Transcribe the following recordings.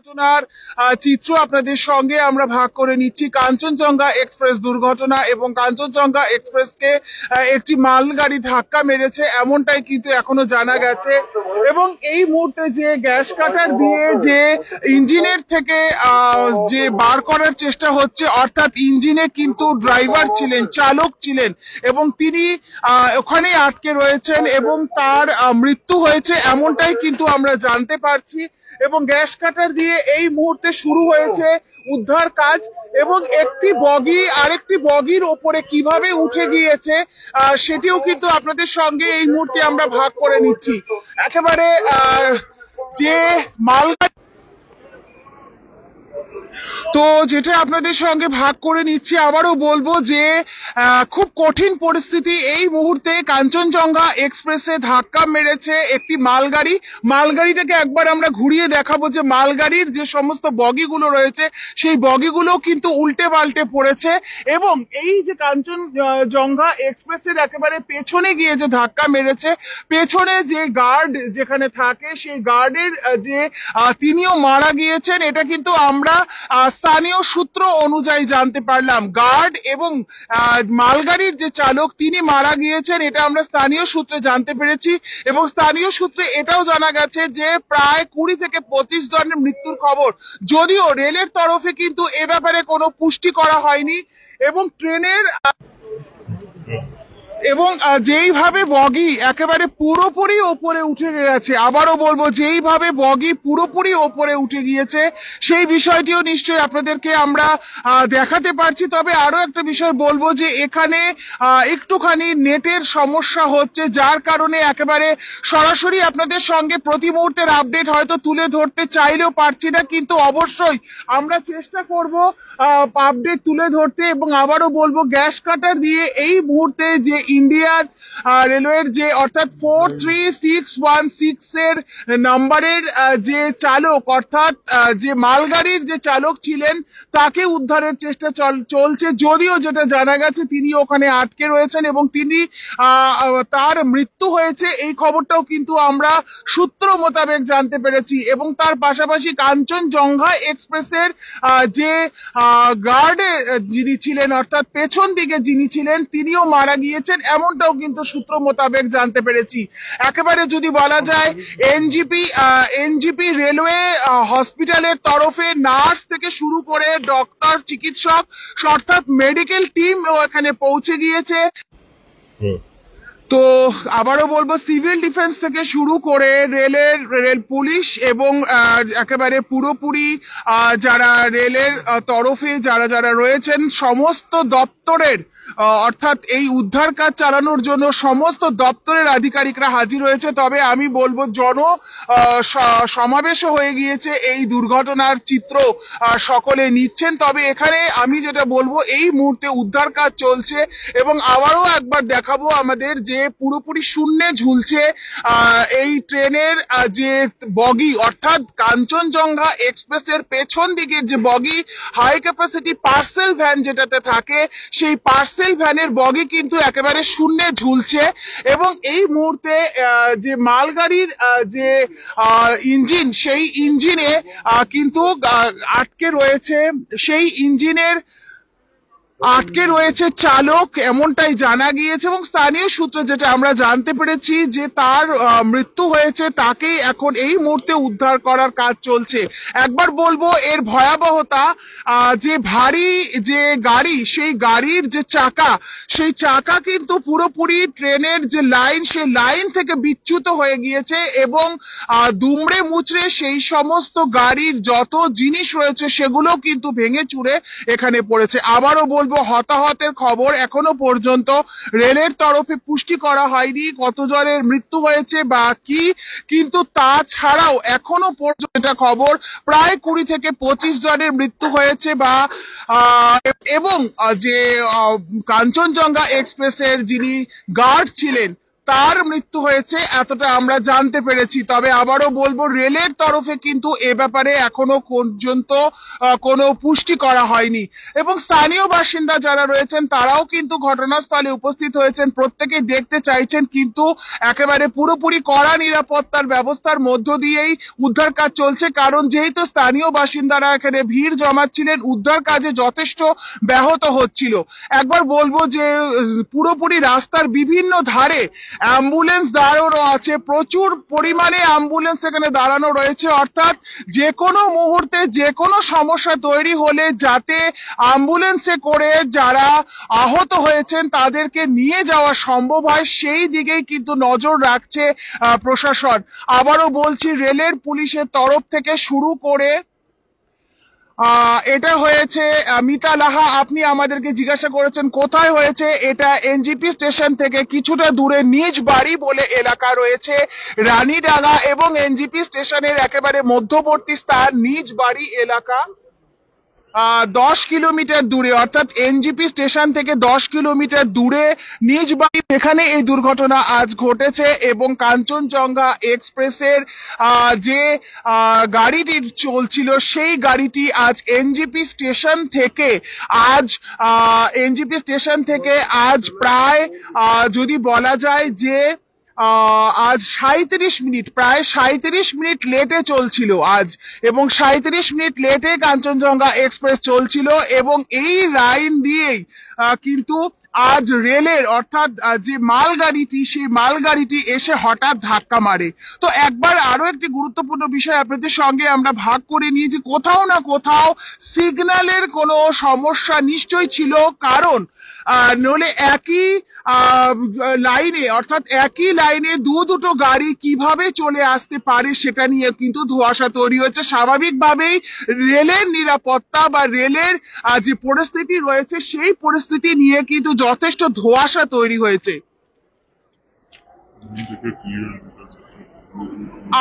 দুর্ঘটনার চিত্র আপনাদের সঙ্গে আমরা ভাগ করে নিচ্ছি। কাঞ্চনজঙ্ঘা এক্সপ্রেস দুর্ঘটনা এবং কাঞ্চনজঙ্ঘা এক্সপ্রেসকে একটি মালগাড়ি ধাক্কা মেরেছে এমনটাই কিন্তু এখনো জানা গেছে। এবং এই মুহূর্তে যে গ্যাস কাটার দিয়ে যে ইঞ্জিনের থেকে যে বার করার চেষ্টা হচ্ছে, অর্থাৎ ইঞ্জিনে কিন্তু ড্রাইভার ছিলেন, চালক ছিলেন এবং তিনি ওখানেই আটকে রয়েছেন এবং তার মৃত্যু হয়েছে এমনটাই কিন্তু আমরা জানতে পারছি। এবং গ্যাস কাটার দিয়ে এই মুহূর্তে শুরু হয়েছে উদ্ধার কাজ এবং একটি বগি আরেকটি বগির ওপরে কিভাবে উঠে গিয়েছে সেটিও কিন্তু আপনাদের সঙ্গে এই মুহূর্তে আমরা ভাগ করে নিচ্ছি। একেবারে যে মালগাড়ি তো যেটা আপনাদের সঙ্গে ভাগ করে নিচ্ছি, আবারও বলবো যে খুব কঠিন পরিস্থিতি এই মুহূর্তে। কাঞ্চনজঙ্ঘা এক্সপ্রেসে ধাক্কা মেরেছে একটি মালগাড়ি। মালগাড়িটাকে একবার আমরা ঘুরিয়ে দেখাবো যে মালগাড়ির যে সমস্ত বগিগুলো রয়েছে সেই বগিগুলো কিন্তু উল্টে পাল্টে পড়েছে এবং এই যে কাঞ্চনজঙ্ঘা এক্সপ্রেসের একেবারে পেছনে গিয়ে যে ধাক্কা মেরেছে, পেছনে যে গার্ড যেখানে থাকে সেই গার্ডের যে তিনিও মারা গিয়েছেন, এটা কিন্তু আমরা স্থানীয় সূত্র অনুযায়ী জানতে পারলাম। গার্ড এবং মালগাড়ির যে চালক তিনি মারা গিয়েছেন, এটা আমরা স্থানীয় সূত্রে জানতে পেরেছি এবং স্থানীয় সূত্রে এটাও জানা গেছে যে প্রায় 20 থেকে 25 জনের মৃত্যুর খবর, যদিও রেলের তরফে কিন্তু এ ব্যাপারে কোনো পুষ্টি করা হয়নি। এবং ট্রেনের এবং যেইভাবে বগি একেবারে পুরোপুরি ওপরে উঠে গেছে, আবারও বলবো যেইভাবে বগি পুরোপুরি ওপরে উঠে গিয়েছে সেই বিষয়টিও নিশ্চয়ই আপনাদেরকে আমরা দেখাতে পারছি। তবে আরো একটা বিষয় বলবো যে এখানে একটুখানি নেটের সমস্যা হচ্ছে, যার কারণে একেবারে সরাসরি আপনাদের সঙ্গে প্রতি মুহূর্তের আপডেট হয়তো তুলে ধরতে চাইলেও পারছি না, কিন্তু অবশ্যই আমরা চেষ্টা করব আপডেট তুলে ধরতে। এবং আবারও বলবো গ্যাস কাটার দিয়ে এই মুহূর্তে যে ইন্ডিয়ান রেলওয়ের যে অর্থাৎ 43616 এর নাম্বারের যে চালক, অর্থাৎ যে মালগাড়ির যে চালক ছিলেন তাকে উদ্ধারের চেষ্টা চলছে, যদিও যেটা জানা গেছে তিনি ওখানে আটকে রয়েছেন এবং তিনি তার মৃত্যু হয়েছে এই খবরটাও কিন্তু আমরা সূত্র মোতাবেক জানতে পেরেছি। এবং তার পাশাপাশি কাঞ্চনজঙ্ঘা এক্সপ্রেসের যে গার্ডে যিনি ছিলেন, অর্থাৎ পেছন দিকে যিনি ছিলেন, তিনিও মারা গিয়েছেন এমনটাও কিন্তু সূত্র মোতাবেক জানতে পেরেছি। একেবারে যদি বলা যায় এনজিপি রেলওয়ে হসপিটালের তরফে নার্স থেকে শুরু করে ডক্টর, চিকিৎসক অর্থাৎ মেডিকেল টিম এখানে পৌঁছে গিয়েছে। তো আবারও বলবো সিভিল ডিফেন্স থেকে শুরু করে রেল পুলিশ এবং একেবারে পুরোপুরি যারা রেলের তরফে যারা রয়েছেন সমস্ত দপ্তরের, অর্থাৎ এই উদ্ধার কাজ চালানোর জন্য সমস্ত দপ্তরের আধিকারিকরা হাজির হয়েছে। তবে আমি বলবো সমাবেশ হয়ে গিয়েছে, এই দুর্ঘটনার চিত্র সকলে নিচ্ছেন। তবে এখানে আমি যেটা বলবো এই মুহূর্তে উদ্ধার কাজ চলছে এবং আবারও একবার দেখাবো আমাদের যে পুরোপুরি শূন্যে ঝুলছে এই ট্রেনের যে বগি, অর্থাৎ কাঞ্চনজঙ্ঘা এক্সপ্রেসের পেছন দিকের যে বগি, হাই ক্যাপাসিটি পার্সেল ভ্যান যেটাতে থাকে, সেই পার্সেল ভ্যানের বগি কিন্তু একেবারে শূন্যে ঝুলছে। এবং এই মুহূর্তে যে মালগাড়ির যে ইঞ্জিন, সেই ইঞ্জিনে কিন্তু আটকে রয়েছে, সেই ইঞ্জিনের আটকে রয়েছে চালক এমনটাই জানা গিয়েছে। এবং স্থানীয় সূত্রে যেটা আমরা জানতে পেরেছি যে তার মৃত্যু হয়েছে, তাকেই এখন এই মুহূর্তে উদ্ধার করার কাজ চলছে। একবার বলবো এর ভয়াবহতা, যে ভারী যে গাড়ি, সেই গাড়ির যে চাকা, সেই চাকা কিন্তু পুরোপুরি ট্রেনের যে লাইন, সেই লাইন থেকে বিচ্যুত হয়ে গিয়েছে এবং দুমড়ে মুচড়ে সেই সমস্ত গাড়ির যত জিনিস রয়েছে সেগুলো কিন্তু ভেঙে চুরে এখানে পড়েছে। আবারও বলবো হতাহতের খবর এখনো পর্যন্ত রেলের তরফে পুষ্টি করা হয়নি কত জনের মৃত্যু হয়েছে বা কি, কিন্তু তাছাড়াও এখনো পর্যন্ত খবর প্রায় 20 থেকে 25 জনের মৃত্যু হয়েছে বা এবং যে কাঞ্চনজঙ্ঘা এক্সপ্রেসের যিনি গার্ড ছিলেন তার মৃত্যু হয়েছে এতটা আমরা জানতে পেরেছি। তবে আবারও বলবো, রেলের তরফে কিন্তু এ ব্যাপারে এখনো পর্যন্ত কোনো পুষ্টি করা হয়নি। এবং স্থানীয় বাসিন্দা যারা রয়েছেন তারাও কিন্তু ঘটনাস্থলে উপস্থিত হয়েছেন, প্রত্যেকে দেখতে চাইছেন, কিন্তু একেবারে পুরোপুরি কড়া নিরাপত্তার ব্যবস্থার মধ্য দিয়েই উদ্ধার কাজ চলছে। কারণ যেহেতু স্থানীয় বাসিন্দারা এখানে ভিড় জমাচ্ছিলেন, উদ্ধার কাজে যথেষ্ট ব্যাহত হচ্ছিল। একবার বলবো যে পুরোপুরি রাস্তার বিভিন্ন ধারে অ্যাম্বুলেন্স দাঁড়ানো আছে, প্রচুর পরিমাণে অ্যাম্বুলেন্স এখানে দাঁড়ানো রয়েছে, অর্থাৎ যে কোনো মুহূর্তে যে কোনো সমস্যা তৈরি হলে যাতে অ্যাম্বুলেন্সে করে যারা আহত হয়েছেন তাদেরকে নিয়ে যাওয়া সম্ভব হয়, সেই দিকেই কিন্তু নজর রাখছে প্রশাসন। আবারও বলছি, রেলের পুলিশের তরফ থেকে শুরু করে এটা হয়েছে মিতা লাহা, আপনি আমাদেরকে জিজ্ঞাসা করেছেন কোথায় হয়েছে। এটা এনজিপি স্টেশন থেকে কিছুটা দূরে নিজ বাড়ি বলে এলাকা রয়েছে রানীডাঙ্গা, এবং এনজিপি স্টেশনের একেবারে মধ্যবর্তী স্থান নিজ বাড়ি এলাকা 10 কিলোমিটার দূরে, অর্থাৎ এনজিপি স্টেশন থেকে 10 কিলোমিটার দূরে নিজ বাড়ি, এখানে এই দুর্ঘটনা আজ ঘটেছে। এবং কাঞ্চনজঙ্ঘা এক্সপ্রেসের যে গাড়িটি চলছিল সেই গাড়িটি আজ এনজিপি স্টেশন থেকে আজ প্রায় যদি বলা যায় যে আজ 37 মিনিট, প্রায় 37 মিনিট লেটে চলছিল আজ, এবং 37 মিনিট লেটে কাঞ্চনজঙ্ঘা এক্সপ্রেস চলছিল। এবং এই লাইন দিয়েই কিন্তু আজ রেলের অর্থাৎ যে মালগাড়িটি, সেই মালগাড়িটি এসে হঠাৎ ধাক্কা মারে। তো একবার আরো একটি গুরুত্বপূর্ণ বিষয় আপনাদের সঙ্গে আমরা ভাগ করে নিই যে কোথাও না কোথাও সিগন্যালের কোনো সমস্যা নিশ্চয়ই ছিল, কারণ নইলে একই লাইনে, অর্থাৎ একই লাইনে দুটো গাড়ি কিভাবে চলে আসতে পারে সেটা নিয়ে কিন্তু ধোঁয়াশা তৈরি হয়েছে। স্বাভাবিকভাবেই রেলের নিরাপত্তা বা রেলের যে পরিস্থিতি রয়েছে সেই পরিস্থিতি নিয়ে কিন্তু যথেষ্ট ধোঁয়াশা তৈরি হয়েছে।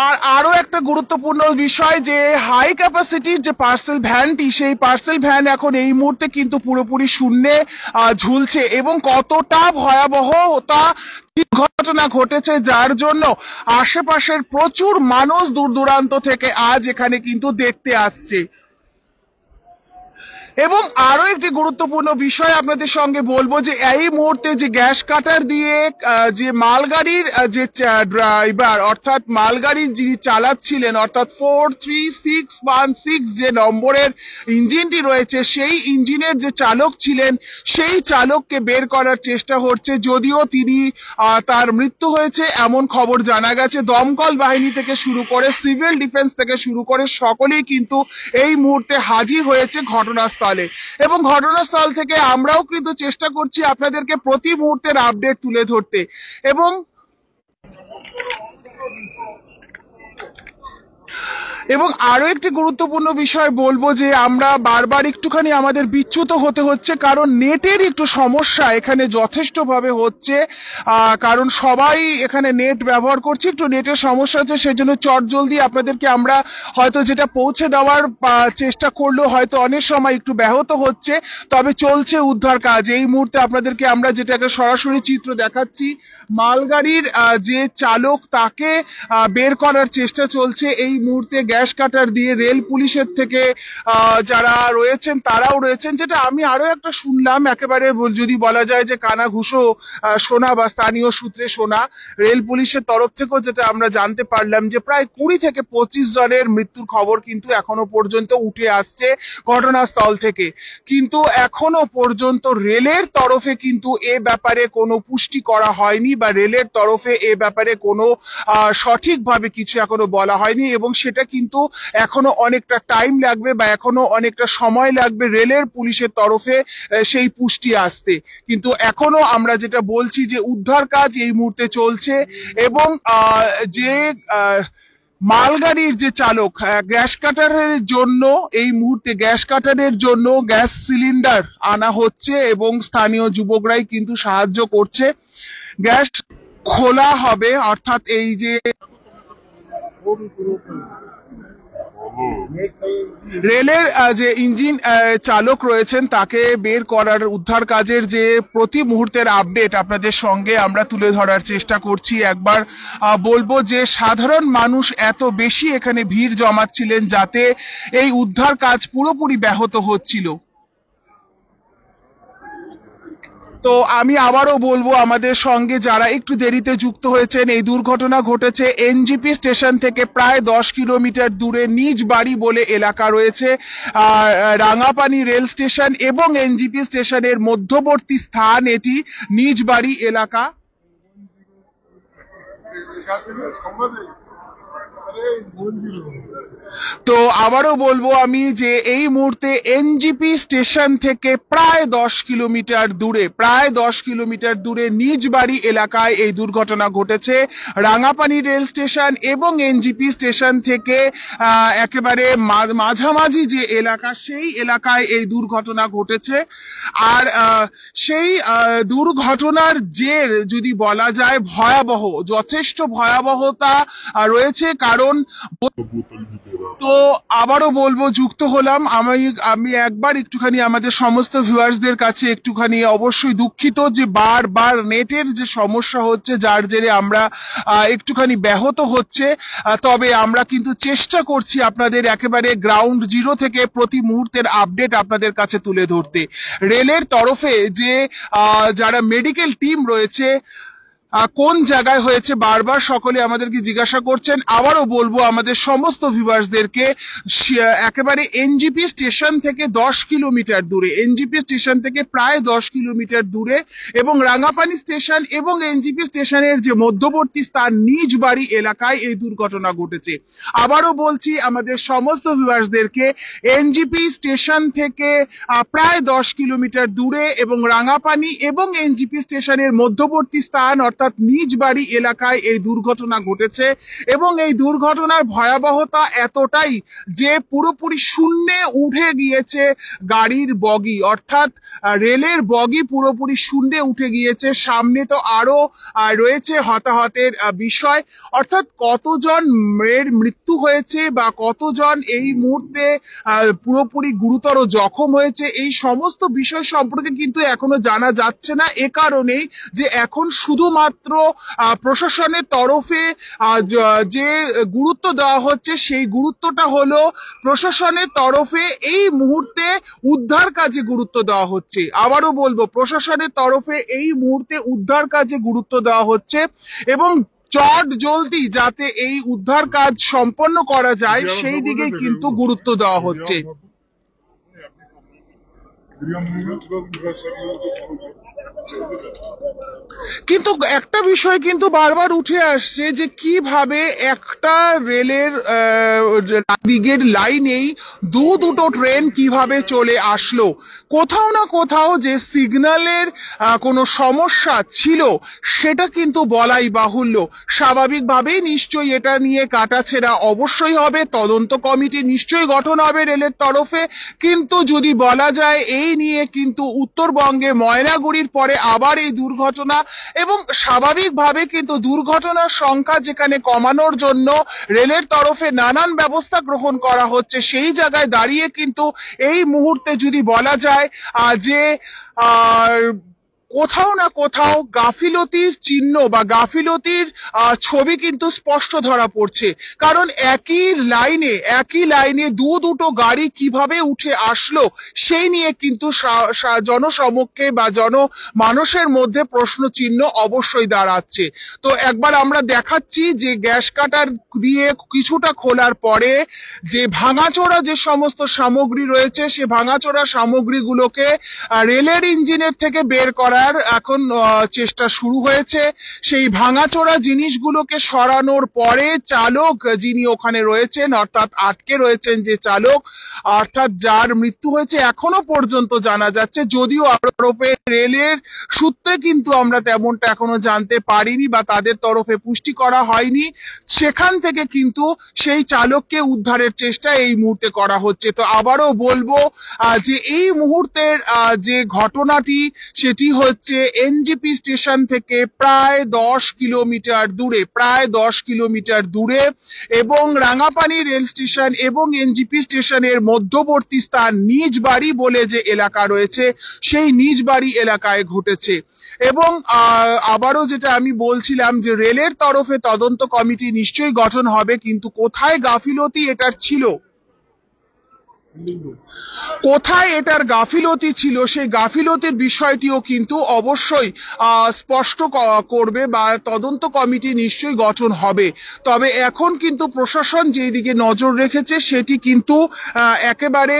আর আরো একটা গুরুত্বপূর্ণ বিষয় যে হাই ক্যাপাসিটির যে পার্সেল ভ্যানটি, সেই পার্সেল ভ্যান এখন এই মুহূর্তে কিন্তু পুরোপুরি শূন্যে ঝুলছে, এবং কতটা ভয়াবহ তা ঘটনা ঘটেছে, যার জন্য আশেপাশের প্রচুর মানুষ দূর দূরান্ত থেকে আজ এখানে কিন্তু দেখতে আসছে। এবং আরো একটি গুরুত্বপূর্ণ বিষয় আপনাদের সঙ্গে বলবো যে এই মুহূর্তে যে গ্যাস কাটার দিয়ে যে মালগাড়ির যে ড্রাইভার, অর্থাৎ মালগাড়ির যিনি চালাচ্ছিলেন, অর্থাৎ 43616 যে নম্বরের ইঞ্জিনটি রয়েছে, সেই ইঞ্জিনের যে চালক ছিলেন সেই চালককে বের করার চেষ্টা হচ্ছে, যদিও তিনি তার মৃত্যু হয়েছে এমন খবর জানা গেছে। দমকল বাহিনী থেকে শুরু করে সিভিল ডিফেন্স থেকে শুরু করে সকলেই কিন্তু এই মুহূর্তে হাজির হয়েছে ঘটনাস্থলে, এবং ঘটনাস্থল থেকে আমরাও কিন্তু চেষ্টা করছি আপনাদেরকে প্রতি মুহূর্তের আপডেট তুলে ধরতে। এবং আরো একটি গুরুত্বপূর্ণ বিষয় বলবো যে আমরা বারবার একটুখানি আমাদের বিচ্যুত হতে হচ্ছে, কারণ নেটের একটু সমস্যা এখানে যথেষ্টভাবে হচ্ছে, কারণ সবাই এখানে নেট ব্যবহার করছে, একটু নেটের সমস্যা হচ্ছে, সেজন্য চটজলদি আপনাদেরকে আমরা হয়তো যেটা পৌঁছে দেওয়ার চেষ্টা করলেও হয়তো অনেক সময় একটু ব্যাহত হচ্ছে। তবে চলছে উদ্ধার কাজ। এই মুহূর্তে আপনাদেরকে আমরা যেটাকে সরাসরি চিত্র দেখাচ্ছি, মালগাড়ির যে চালক তাকে বের করার চেষ্টা চলছে এই মুহূর্তে গ্যাস কাটার দিয়ে। রেল পুলিশের থেকে যারা রয়েছেন তারাও রয়েছেন, যেটা আমি আরো একটা শুনলাম, একেবারে যদি বলা যায় যে কানাঘুষো শোনা বা স্থানীয় সূত্রে শোনা, রেল পুলিশের তরফ থেকেও যেটা আমরা জানতে পারলাম যে প্রায় 20 থেকে 25 জনের মৃত্যুর খবর কিন্তু এখনো পর্যন্ত উঠে আসছে ঘটনাস্থল থেকে, কিন্তু এখনো পর্যন্ত রেলের তরফে কিন্তু এ ব্যাপারে কোনো পুষ্টি করা হয়নি, বা রেলের তরফে এ ব্যাপারে কোনো সঠিকভাবে কিছু এখনো বলা হয়নি, এবং সেটা কিন্তু এখনো অনেকটা টাইম লাগবে বা এখনো অনেকটা সময় লাগবে রেলের পুলিশের তরফে সেই পুষ্টি আসতে। কিন্তু এখনো আমরা যেটা বলছি যে উদ্ধার কাজ এই মুহূর্তে চলছে, এবং যে মালগাড়ির যে চালক গ্যাস কাটারের জন্য এই মুহূর্তে গ্যাস কাটারের জন্য গ্যাস সিলিন্ডার আনা হচ্ছে, এবং স্থানীয় যুবকরাই কিন্তু সাহায্য করছে। গ্যাস খোলা হবে, অর্থাৎ এই যে রেলের যে ইঞ্জিন চালক রয়েছেন তাকে বের করার উদ্ধার কাজের যে প্রতি মুহূর্তের আপডেট আপনাদের সঙ্গে আমরা তুলে ধরার চেষ্টা করছি। একবার বলবো যে সাধারণ মানুষ এত বেশি এখানে ভিড় জমাচ্ছিলেন যাতে এই উদ্ধার কাজ পুরোপুরি ব্যাহত হচ্ছিল। তো আমি আবারও বলবো আমাদের সঙ্গে যারা একটু দেরিতে যুক্ত হয়েছেন, এই দুর্ঘটনা ঘটেছে এনজিপি স্টেশন থেকে প্রায় 10 কিলোমিটার দূরে নিজ বাড়ি বলে এলাকা রয়েছে। রাঙাপানি রেল স্টেশন এবং এনজিপি স্টেশনের মধ্যবর্তী স্থান এটি নিজ বাড়ি এলাকা। তো আবারও বলবো আমি যে এই মুহূর্তে এনজিপি স্টেশন থেকে প্রায় 10 কিলোমিটার দূরে নিজ বাড়ি এলাকায় এই দুর্ঘটনা ঘটেছে। রাঙাপানি রেল স্টেশন এবং এনজিপি স্টেশন থেকে একেবারে মাঝামাঝি যে এলাকা সেই এলাকায় এই দুর্ঘটনা ঘটেছে। আর সেই দুর্ঘটনার জের যদি বলা যায় ভয়াবহ, যথেষ্ট ভয়াবহতা রয়েছে। কারণ তো আবারও বলবো যুক্ত হলাম আমি একবার একটুখানি আমাদের সমস্ত ভিউয়ার্সদের কাছে একটুখানি অবশ্যই দুঃখিত যে বারবার নেটের যে সমস্যা হচ্ছে যার জেরে আমরা একটুখানি ব্যাহত হচ্ছে। তবে আমরা কিন্তু চেষ্টা করছি আপনাদের একেবারে গ্রাউন্ড জিরো থেকে প্রতি মুহূর্তের আপডেট আপনাদের কাছে তুলে ধরতে। রেলের তরফে যে যারা মেডিকেল টিম রয়েছে কোন জায়গায় হয়েছে বারবার সকলে আমাদেরকে জিজ্ঞাসা করছেন। আবারও বলবো আমাদের সমস্ত ভিউয়ার্সদেরকে একেবারে এনজিপি স্টেশন থেকে 10 কিলোমিটার দূরে, এনজিপি স্টেশন থেকে প্রায় 10 কিলোমিটার দূরে এবং রাঙাপানি স্টেশন এবং এনজিপি স্টেশনের যে মধ্যবর্তী স্থান নিজ বাড়ি এলাকায় এই দুর্ঘটনা ঘটেছে। আবারও বলছি আমাদের সমস্ত ভিউয়ার্সদেরকে এনজিপি স্টেশন থেকে প্রায় 10 কিলোমিটার দূরে এবং রাঙাপানি এবং এনজিপি স্টেশনের মধ্যবর্তী স্থান অর্থাৎ নিজ বাড়ি এলাকায় এই দুর্ঘটনা ঘটেছে। এবং এই দুর্ঘটনার ভয়াবহতা এতটাই যে পুরোপুরি শূন্যে উঠে গিয়েছে গাড়ির বগি, অর্থাৎ রেলের বগি পুরোপুরি শূন্যে উঠে গিয়েছে। সামনে তো আরো রয়েছে হতাহতের বিষয়, অর্থাৎ কতজন মৃত্যু হয়েছে বা কতজন এই মুহূর্তে পুরোপুরি গুরুতর জখম হয়েছে এই সমস্ত বিষয় সম্পর্কে কিন্তু এখনো জানা যাচ্ছে না। এ কারণেই যে এখন শুধুমাত্র প্রশাসনের তরফে যে গুরুত্ব দেওয়া হচ্ছে সেই গুরুত্বটা হলো প্রশাসনের তরফে এই মুহূর্তে উদ্ধার কাজে গুরুত্ব দেওয়া হচ্ছে। আবারও বলবো প্রশাসনের তরফে এই মুহূর্তে উদ্ধার কাজে গুরুত্ব দেওয়া হচ্ছে এবং চট জলদি যাতে এই উদ্ধার কাজ সম্পন্ন করা যায় সেই দিকে কিন্তু গুরুত্ব দেওয়া হচ্ছে। কিন্তু একটা বিষয় কিন্তু বারবার উঠে আসছে যে কিভাবে একটা রেলের দিকের লাইনেই দুটো ট্রেন কিভাবে চলে আসলো। কোথাও না কোথাও যে সিগন্যালের কোনো সমস্যা ছিল সেটা কিন্তু বলাই বাহুল্য। স্বাভাবিকভাবেই নিশ্চয়ই এটা নিয়ে কাটাছেঁড়া অবশ্যই হবে, তদন্ত কমিটি নিশ্চয়ই গঠন হবে রেলের তরফে। কিন্তু যদি বলা যায় এই নিয়ে কিন্তু উত্তরবঙ্গে ময়নাগুড়ির পরে আবার এই দুর্ঘটনা এবং স্বাভাবিকভাবে কিন্তু দুর্ঘটনার সংখ্যা যেখানে কমানোর জন্য রেলের তরফে নানান ব্যবস্থা গ্রহণ করা হচ্ছে সেই জায়গায় দাঁড়িয়ে কিন্তু এই মুহূর্তে যদি বলা যায় যে কোথাও না কোথাও গাফিলতির চিহ্ন বা গাফিলতির ছবি কিন্তু স্পষ্ট ধরা পড়ছে। কারণ একই লাইনে দুটো গাড়ি কিভাবে উঠে আসলো সেই নিয়ে কিন্তু জনসমক্ষে বা মানুষের মধ্যে প্রশ্ন চিহ্ন অবশ্যই দাঁড়াচ্ছে। তো একবার আমরা দেখাচ্ছি যে গ্যাস কাটার দিয়ে কিছুটা খোলার পরে যে ভাঙাচোরা যে সমস্ত সামগ্রী রয়েছে সে ভাঙাচোরা সামগ্রীগুলোকে রেলের ইঞ্জিনের থেকে বের করার এখন চেষ্টা শুরু হয়েছে। সেই ভাঙাচোরা জিনিসগুলোকে সরানোর পরে চালক যিনি ওখানে রয়েছেন অর্থাৎ আটকে রয়েছেন যে চালক অর্থাৎ যার মৃত্যু হয়েছে এখনো পর্যন্ত জানা যাচ্ছে, যদিও আরোপের রেলের সূত্রে কিন্তু আমরা তেমনটা এখনো জানতে পারিনি বা তাদের তরফে পুষ্টি করা হয়নি। সেখান থেকে কিন্তু সেই চালককে উদ্ধারের চেষ্টা এই মুহূর্তে করা হচ্ছে। তো আবারও বলবো যে এই মুহূর্তের যে ঘটনাটি সেটি হচ্ছে এনজিপি স্টেশন থেকে প্রায় 10 কিলোমিটার দূরে এবং রাঙাপানি রেল স্টেশন এবং এনজিপি স্টেশনের মধ্যবর্তী স্থান নিজ বাড়ি বলে যে এলাকা রয়েছে সেই নিজ বাড়ি এলাকায় ঘটেছে। এবং আবারও যেটা আমি বলছিলাম যে রেলের তরফে তদন্ত কমিটি নিশ্চয়ই গঠন হবে, কিন্তু কোথায় গাফিলতি এটার ছিল, কোথায় এটার গাফিলতি ছিল সেই গাফিলতির বিষয়টিও কিন্তু অবশ্যই স্পষ্ট করবে বা তদন্ত কমিটি নিশ্চয়ই গঠন হবে। তবে এখন কিন্তু প্রশাসন যেই দিকে নজর রেখেছে সেটি কিন্তু একেবারে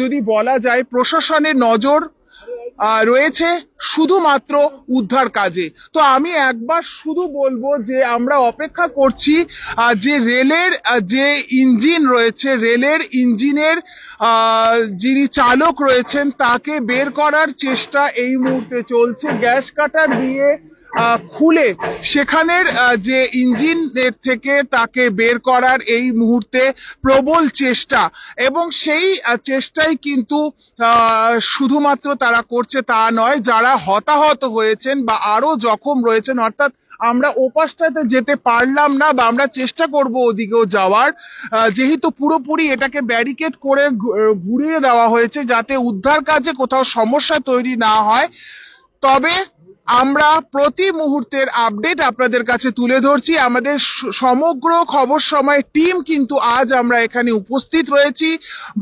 যদি বলা যায় প্রশাসনের নজর রয়েছে শুধুমাত্র উদ্ধার কাজে। তো আমি একবার শুধু বলবো যে আমরা অপেক্ষা করছি যে রেলের যে ইঞ্জিন রয়েছে, রেলের ইঞ্জিনের যিনি চালক রয়েছেন তাকে বের করার চেষ্টা এই মুহূর্তে চলছে। গ্যাস কাটার দিয়ে খুলে সেখানের যে ইঞ্জিনের থেকে তাকে বের করার এই মুহূর্তে প্রবল চেষ্টা, এবং সেই চেষ্টাই কিন্তু শুধুমাত্র তারা করছে তা নয়, যারা হতাহত হয়েছেন বা আরো জখম রয়েছেন, অর্থাৎ আমরা ওপাশটাতে যেতে পারলাম না বা আমরা চেষ্টা করব ওদিকেও যাওয়ার, যেহেতু পুরোপুরি এটাকে ব্যারিকেড করে ঘুরিয়ে দেওয়া হয়েছে যাতে উদ্ধার কাজে কোথাও সমস্যা তৈরি না হয়। তবে আমরা প্রতি মুহূর্তের আপডেট আপনাদের কাছে তুলে ধরছি। আমাদের সমগ্র খবর সময় টিম কিন্তু আজ আমরা এখানে উপস্থিত রয়েছি।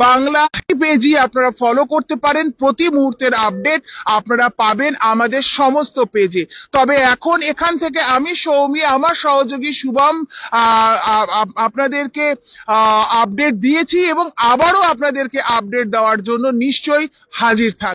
বাংলা পেজই আপনারা ফলো করতে পারেন, প্রতি মুহূর্তের আপডেট আপনারা পাবেন আমাদের সমস্ত পেজে। তবে এখন এখান থেকে আমি সৌমি, আমার সহযোগী শুভম আপনাদেরকে আপডেট দিয়েছি এবং আবারও আপনাদেরকে আপডেট দেওয়ার জন্য নিশ্চয়ই হাজির থাকবে।